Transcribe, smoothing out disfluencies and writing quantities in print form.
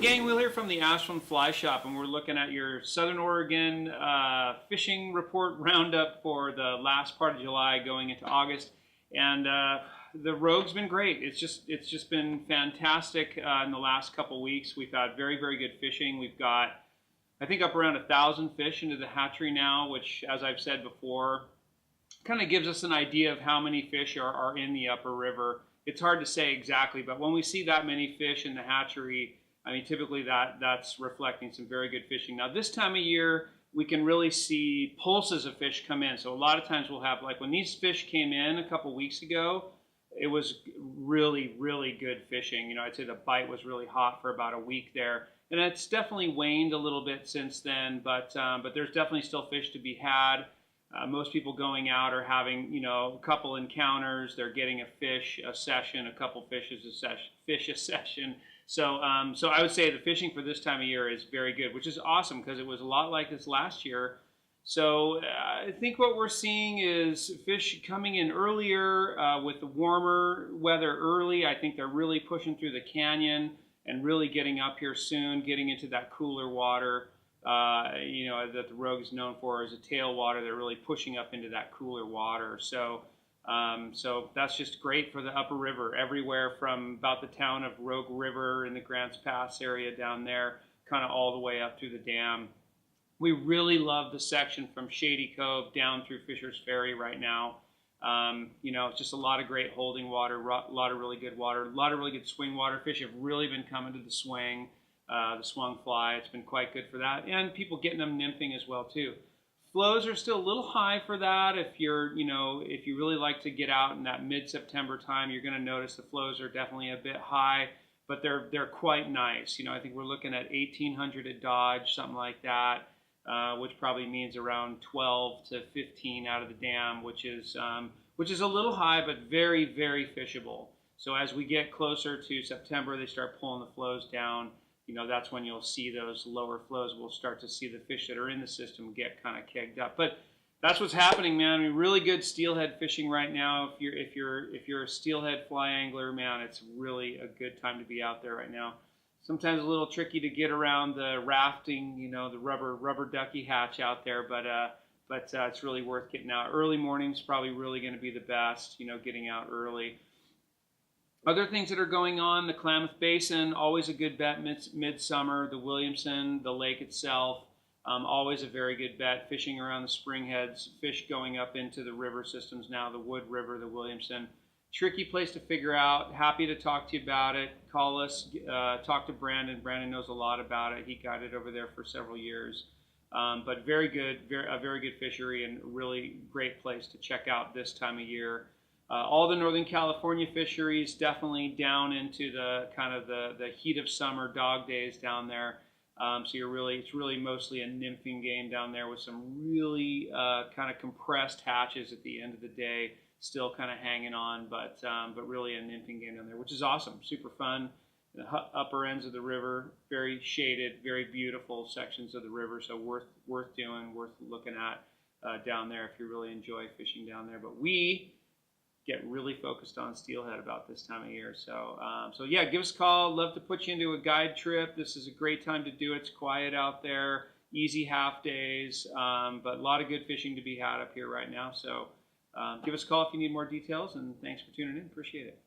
Gang, Will here from the Ashland Fly Shop, and we're looking at your Southern Oregon fishing report roundup for the last part of July going into August. And the rogue's been great. It's just been fantastic in the last couple weeks. We've had very, very good fishing. We've got, I think, up around 1,000 fish into the hatchery now, which, as I've said before, kind of gives us an idea of how many fish are in the upper river. It's hard to say exactly, but when we see that many fish in the hatchery, I mean, typically that's reflecting some very good fishing. Now, this time of year, we can really see pulses of fish come in. So a lot of times we'll have, like when these fish came in a couple weeks ago, it was really, really good fishing. You know, I'd say the bite was really hot for about a week there. And it's definitely waned a little bit since then, but there's definitely still fish to be had. Most people going out are having, you know, a couple encounters. They're getting a fish a session, a couple fishes a session, fish a session. So I would say the fishing for this time of year is very good, which is awesome because it was a lot like this last year. So I think what we're seeing is fish coming in earlier with the warmer weather early. I think they're really pushing through the canyon and really getting up here soon, getting into that cooler water. You know, that the rogue is known for as a tailwater. They're really pushing up into that cooler water. So that's just great for the upper river, everywhere from about the town of Rogue River in the Grants Pass area down there, kind of all the way up through the dam. We really love the section from Shady Cove down through Fisher's Ferry right now. You know, it's just a lot of great holding water, a lot of really good water, a lot of really good swing water. Fish have really been coming to the swing. The swung fly, it's been quite good for that, and people getting them nymphing as well too. Flows are still a little high for that. If you're, you know, if you really like to get out in that mid-September time, you're going to notice the flows are definitely a bit high, but they're quite nice. You know, I think we're looking at 1,800 at Dodge, something like that, which probably means around 12 to 15 out of the dam, which is a little high, but very, very fishable. So as we get closer to September, they start pulling the flows down. You know, that's when you'll see those lower flows. We'll start to see the fish that are in the system get kind of kegged up. But that's what's happening, man. I mean, really good steelhead fishing right now. If you're a steelhead fly angler, man, it's really a good time to be out there right now. Sometimes a little tricky to get around the rafting, you know, the rubber ducky hatch out there, but it's really worth getting out. Early morning's probably really going to be the best, you know, getting out early. Other things that are going on, the Klamath Basin, always a good bet midsummer. The Williamson, the lake itself, always a very good bet. Fishing around the springheads, fish going up into the river systems now, the Wood River, the Williamson. Tricky place to figure out. Happy to talk to you about it. Call us, talk to Brandon. Brandon knows a lot about it. He guided over there for several years. But very good, a very good fishery and really great place to check out this time of year. All the Northern California fisheries definitely down into the kind of the heat of summer dog days down there. So it's really mostly a nymphing game down there with some really kind of compressed hatches at the end of the day, still kind of hanging on, but really a nymphing game down there, which is awesome, super fun. The upper ends of the river, very shaded, very beautiful sections of the river, so worth doing, worth looking at down there if you really enjoy fishing down there. But we get really focused on steelhead about this time of year. So yeah, give us a call. Love to put you into a guide trip. This is a great time to do it. It's quiet out there, easy half days, but a lot of good fishing to be had up here right now. So give us a call if you need more details, and thanks for tuning in. Appreciate it.